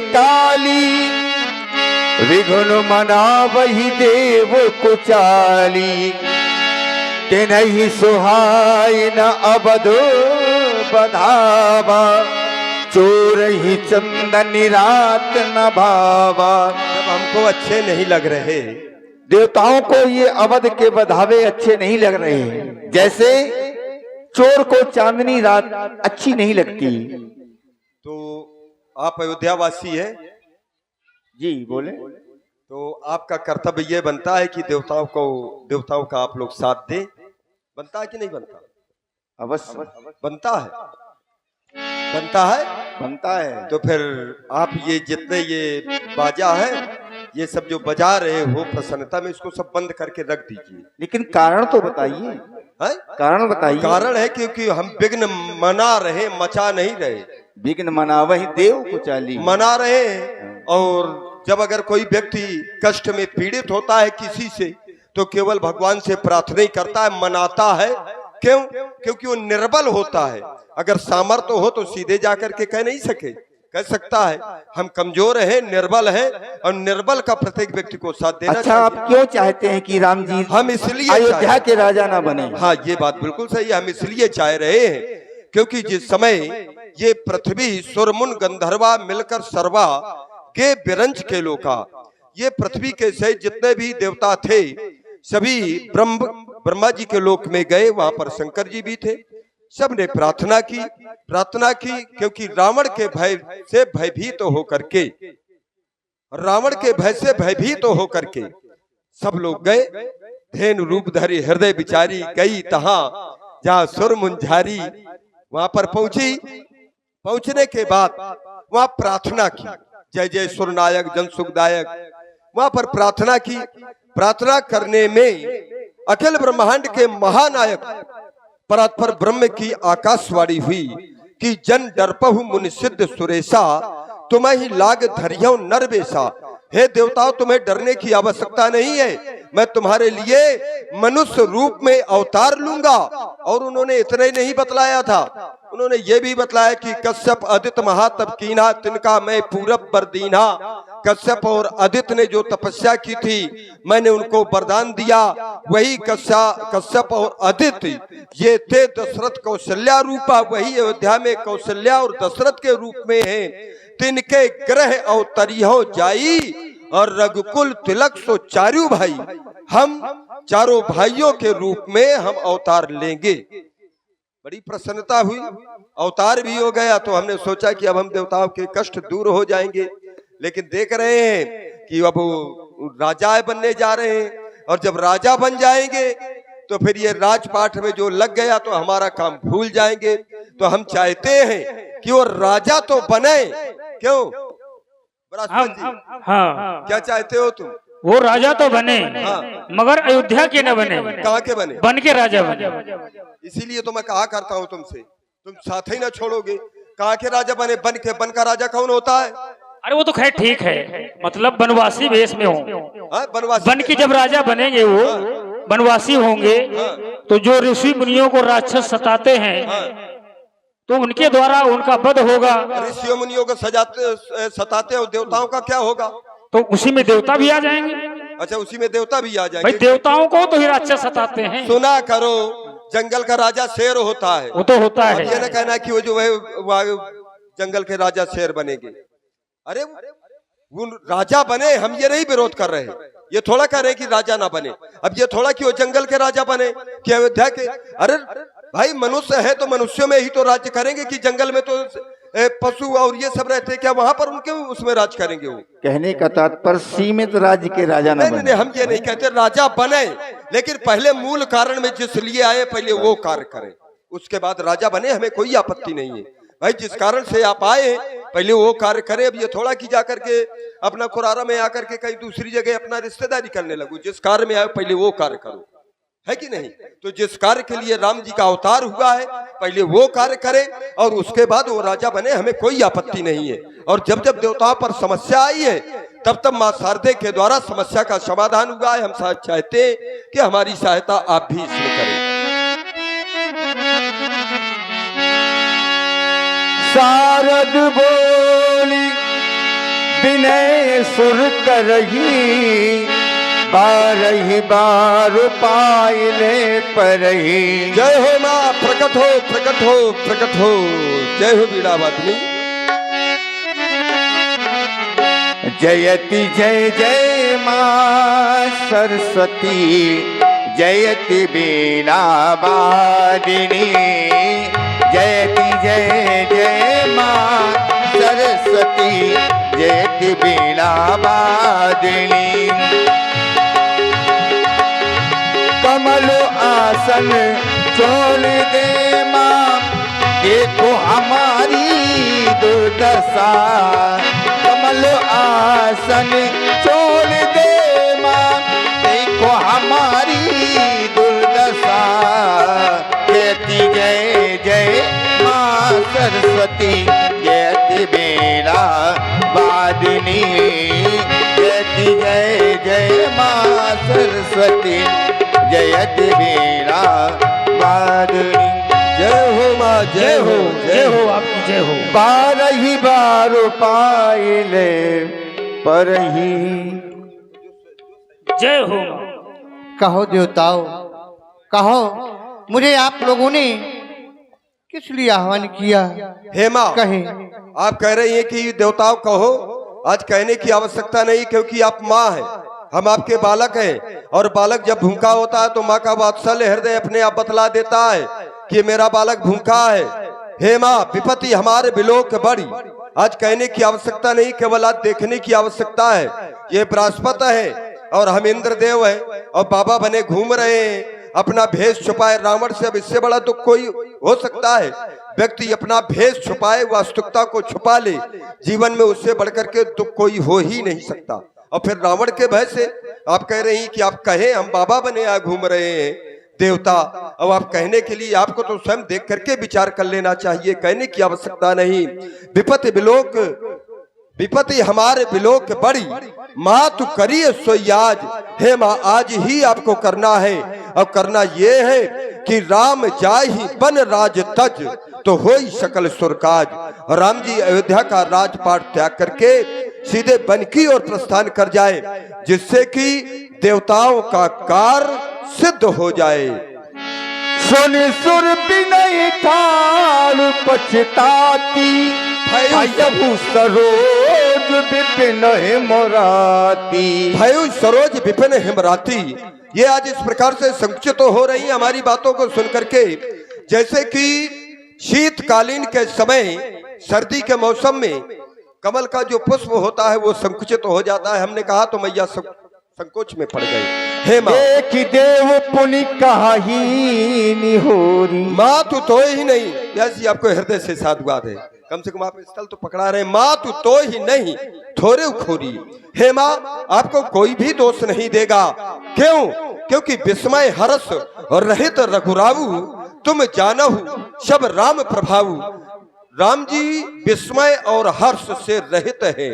काली, विघ्न मनावहि देव कुचाली। तिनहि सुहाय न अवध बधावा, चोरहि चंदन रात न भावा। जब हमको अच्छे नहीं लग रहे, देवताओं को ये अवध के बधावे अच्छे नहीं लग रहे हैं, जैसे चोर को चांदनी रात अच्छी नहीं लगती। तो आप अयोध्यावासी है जी बोले। तो आपका कर्तव्य ये बनता है कि देवताओं का आप लोग साथ दें। बनता है कि नहीं बनता? अवश्य बनता है, बनता है, बनता है। तो फिर आप ये जितने ये बाजा है, ये सब जो बजा रहे हो प्रसन्नता में, इसको सब बंद करके रख दीजिए। लेकिन कारण तो बताइए, कारण बताइए। कारण है क्योंकि हम विघ्न मना रहे, मचा नहीं रहे। विघ्न मनावहि देव कुचाली, मना रहे हैं। और जब अगर कोई व्यक्ति कष्ट में पीड़ित होता है किसी से, तो केवल भगवान से प्रार्थना ही करता है, मनाता है। क्यों? क्योंकि वो निर्बल होता है। अगर सामर्थ्य हो तो सीधे जाकर के कह नहीं सके, कह सकता है हम कमजोर हैं, निर्बल हैं, और निर्बल का प्रत्येक व्यक्ति को साथ देना। अच्छा, आप क्यों चाहते हैं कि राम जी हम इसलिए अयोध्या के राजा ना बने? हाँ, ये बात बिल्कुल सही है। हम इसलिए चाह रहे हैं क्योंकि जिस समय ये पृथ्वी सुरमुन गंधर्वा मिलकर सर्वा के बिरंज के लोका, ये पृथ्वी के सहित जितने भी देवता थे सभी ब्रह्मा जी के लोक में गए। वहां पर शंकर जी भी थे। सबने प्रार्थना की क्योंकि रावण के भय से भयभीत होकर के, रावण के भय से भयभीत होकर के सब लोग गए। धेनु रूप धरी हृदय बिचारी गई तहां, जहां सुर मुंझारी। वहां पर पहुंची। पहुंचने के बाद वहां प्रार्थना की, जय जय सुरनायक जन सुखदायक। वहां पर प्रार्थना की। प्रार्थना करने में अखिल ब्रह्मांड के महानायक परात्पर ब्रह्म की आकाशवाणी हुई कि जन डरपहु मुनि सिद्ध सुरेशा, तुम्हें ही लाग धरियो नरवेशा। हे देवताओं, तुम्हें डरने की आवश्यकता नहीं है, मैं तुम्हारे लिए मनुष्य रूप में अवतार लूंगा। और उन्होंने इतना ही नहीं बतलाया था, उन्होंने ये भी बतलाया कि कश्यप अदित महातप कीना, तिनका मैं पूरब बरदीना। कश्यप और अदित ने जो तपस्या की थी, मैंने उनको वरदान दिया। वही कश्यप और अदित ये थे दशरथ कौशल्या रूपा। वही अयोध्या में कौशल्या और दशरथ के रूप में है। तिनके ग्रह अवतरियो जाई, और रघुकुल तिलक सो चारू भाई। हम चारों भाइयों के रूप में हम अवतार लेंगे। बड़ी प्रसन्नता हुई, अवतार भी हो गया। तो हमने सोचा कि अब हम देवताओं के कष्ट दूर हो जाएंगे। लेकिन देख रहे हैं कि अब राजा बनने जा रहे हैं, और जब राजा बन जाएंगे तो फिर ये राजपाट में जो लग गया तो हमारा काम भूल जाएंगे। तो हम चाहते हैं कि वो राजा तो बने। क्यों बृहस्पति जी? हाँ, क्या चाहते हो तुम? वो राजा तो बने, हाँ, मगर अयोध्या के न बने। कहाँ के बने? बन के राजा बने। इसीलिए तो मैं कहा करता हूँ तुमसे, तुम साथ ही ना छोड़ोगे। कहाँ के राजा बने? बन के। बन का राजा कौन होता है? अरे वो तो खैर ठीक है, मतलब बनवासी वेश में हो। बनवासी बन के जब राजा बनेंगे, वो बनवासी होंगे, तो जो ऋषि मुनियों को राक्षस सताते हैं तो उनके द्वारा उनका वध होगा। ऋषियों मुनियों को सताते और देवताओं का क्या होगा? तो उसी में देवता भी आ जाएंगे। अच्छा, उसी में देवता भी आ भाई, जाएंगे। देवताओं को तो ही राक्षस सताते हैं। सुना करो, जंगल का राजा शेर होता है। वो तो होता है। ये ना कहना कि वो जो है जंगल के राजा शेर बनेंगे। अरे वो राजा बने, हम ये नहीं विरोध कर रहे। ये थोड़ा कह रहे कि राजा ना बने। अब ये थोड़ा कि वो जंगल के राजा बने कि अयोध्या के। अरे भाई, मनुष्य है तो मनुष्यों में ही तो राज्य करेंगे, कि जंगल में तो पशु और ये सब रहते, क्या वहां पर उनके उसमें राज करेंगे? वो कहने का तात्पर्य सीमित राज्य के राजा ना बने। नहीं, हम ये नहीं कहते, राजा बने, लेकिन पहले मूल कारण में जिस लिए आए पहले वो कार्य करें, उसके बाद राजा बने। हमें कोई आपत्ति नहीं है भाई, जिस कारण से आप आए पहले वो कार्य करें। अब ये थोड़ा कि जाकर के अपना कुरारा में आकर के कहीं दूसरी जगह अपना रिश्तेदारी करने लगो। जिस कार्य में आए पहले वो कार्य करो, है कि नहीं? तो जिस कार्य के लिए राम जी का अवतार हुआ है पहले वो कार्य करें, और उसके बाद वो राजा बने, हमें कोई आपत्ति नहीं है। और जब जब देवताओं पर समस्या आई है तब तब मां शारदे के द्वारा समस्या का समाधान हुआ है। हम चाहते हैं कि हमारी सहायता आप भी इसमें करें। शारद बोली विनय सुर करही, 12 बार पाइले परही। जय हो माँ, प्रकट हो प्रकट हो प्रकट हो। जय हो बीड़ा वादनी। जयति जय जय माँ सरस्वती, जयति बीणा वादिनी। जयति जय जय माँ सरस्वती, जयति बीणा वादिनी। कमल आसन छोड़ दे माँ, देखो हमारी दुर्दशा। कमल आसन छोड़ दे माँ, देखो हमारी दुर्दशा। जयति जय जय माँ सरस्वती, जयति बीणा वादिनी। जयति जय जय माँ सरस्वती, जयति बीणा वादिनी। जय हो माँ, जय हो जय हो, आपकी जय हो। 12 बार पाइले परही। जय हो। कहो देवताओं, कहो मुझे आप लोगों ने किस लिए आह्वान किया? हे माँ, कहें। आप कह रही हैं कि देवताओं कहो। आज कहने की आवश्यकता नहीं, क्योंकि आप माँ हैं, हम आपके बालक हैं। और बालक जब भूखा होता है तो माँ का वात्सल्य हृदय अपने आप बतला देता है कि मेरा बालक भूखा है। हे माँ, विपत्ति हमारे बिलोक बड़ी। आज कहने की आवश्यकता नहीं, केवल आज देखने की आवश्यकता है। ये बृहस्पति है और हम इंद्रदेव हैं और बाबा बने घूम रहे हैं, अपना भेष छुपाए। रावण से अब इससे बड़ा दुख कोई हो सकता है? व्यक्ति अपना भेष छुपाए, वास्तविकता को छुपा ले, जीवन में उससे बढ़कर के दुख कोई हो ही नहीं सकता। और फिर रावण के भय से आप कह रही हैं कि आप कहें हम बाबा बने यहाँ घूम रहे हैं। देवता, अब आप कहने के लिए आपको तो स्वयं देख करके विचार कर लेना चाहिए, कहने की आवश्यकता नहीं। विपत्ति बिलोक, विपत्ति हमारे बिलोक बड़ी, माँ तू करिए सोई आज। हे माँ, आज ही आपको करना है। अब करना ये है कि राम जाहि बन राज तज, तो होई सकल सुरकाज। राम जी अयोध्या का राजपाट त्याग करके सीधे वन की ओर प्रस्थान कर जाए, जिससे कि देवताओं का कार्य सिद्ध हो जाए। सुन सुर बिनय ठाल पछताती, भयउ सरोज विपिन हिमराती। भयउ सरोज विपिन हिमराती। ये आज इस प्रकार से संकुचित हो रही हमारी बातों को सुनकर के, जैसे कि शीतकालीन के समय, सर्दी के मौसम में कमल का जो पुष्प होता है वो संकुचित हो जाता है। हमने कहा तो मैया संकोच में पड़ गई। हे माँ, एक देव पुनि कहाही निहोरी। माँ तू तो ही नहीं, जैसी आपको हृदय से साधुवाद है, कम से कम आप स्थल तो पकड़ा रहे। माँ तू तो ही नहीं, थोड़े खोरी। हे माँ, आपको कोई भी दोष नहीं देगा। क्यों? क्योंकि विस्मय हर्ष और रहित रघुराऊ, तुम जानहु सब राम प्रभाऊ। राम जी विस्मय और हर्ष से रहित है।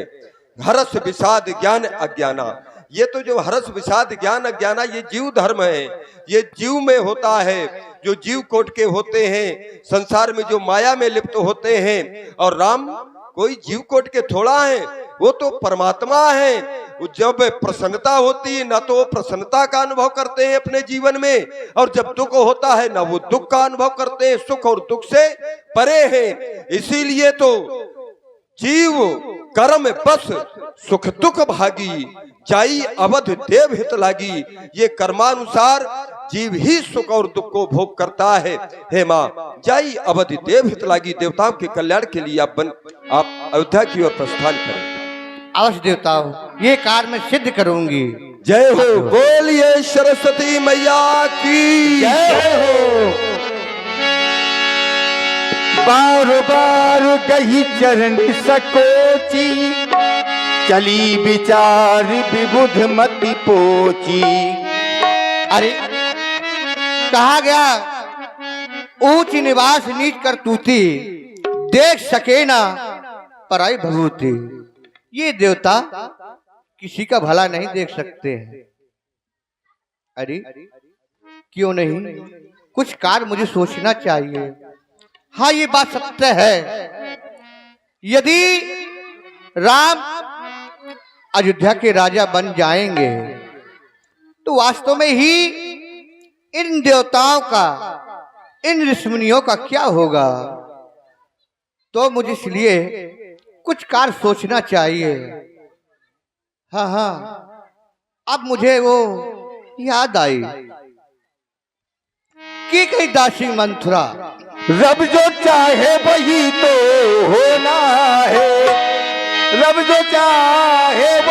हर्ष विषाद ज्ञान अज्ञाना, ये तो जो हर्ष विषाद ज्ञान अज्ञाना, ये जीव धर्म है, ये जीव में होता है। जो जीव कोट के होते हैं, संसार में जो माया में लिप्त होते हैं। और राम कोई जीव कोट के थोड़ा है, वो तो परमात्मा है। जब प्रसन्नता होती है, ना तो वो प्रसन्नता का अनुभव करते हैं अपने जीवन में, और जब दुख होता है ना वो दुख का अनुभव करते हैं। सुख और दुख से परे हैं। इसीलिए तो जीव कर्म बस सुख दुख भागी, जाई अवध देव हित लागी। ये कर्मानुसार जीव ही सुख और दुख को भोग करता है। हे माँ, जाई अवध देव हित लागी। देवताओं के कल्याण के लिए आप अयोध्या की ओर प्रस्थान करें। अवश्य देवताओं, ये कार्य मैं सिद्ध करूंगी। जय हो। बोलिए सरस्वती मैया की जय हो। बार बार गही चरण सकोची, चली विचार विबुध मति पोची। अरे कहा गया, ऊंच निवास नीच कर तूती, देख सके ना पराई भभूति। ये देवता किसी का भला नहीं देख सकते हैं। अरे क्यों नहीं, कुछ कार्य मुझे सोचना चाहिए। हाँ, ये बात सत्य है। यदि राम अयोध्या के राजा बन जाएंगे तो वास्तव में ही इन देवताओं का, इन ऋषिमुनियों का क्या होगा। तो मुझे इसलिए कुछ कार्य सोचना चाहिए। हाँ हाँ, अब मुझे वो याद आई कि कहीं दासी मंथुरा, रब जो चाहे वही तो होना है, रब जो चाहे वही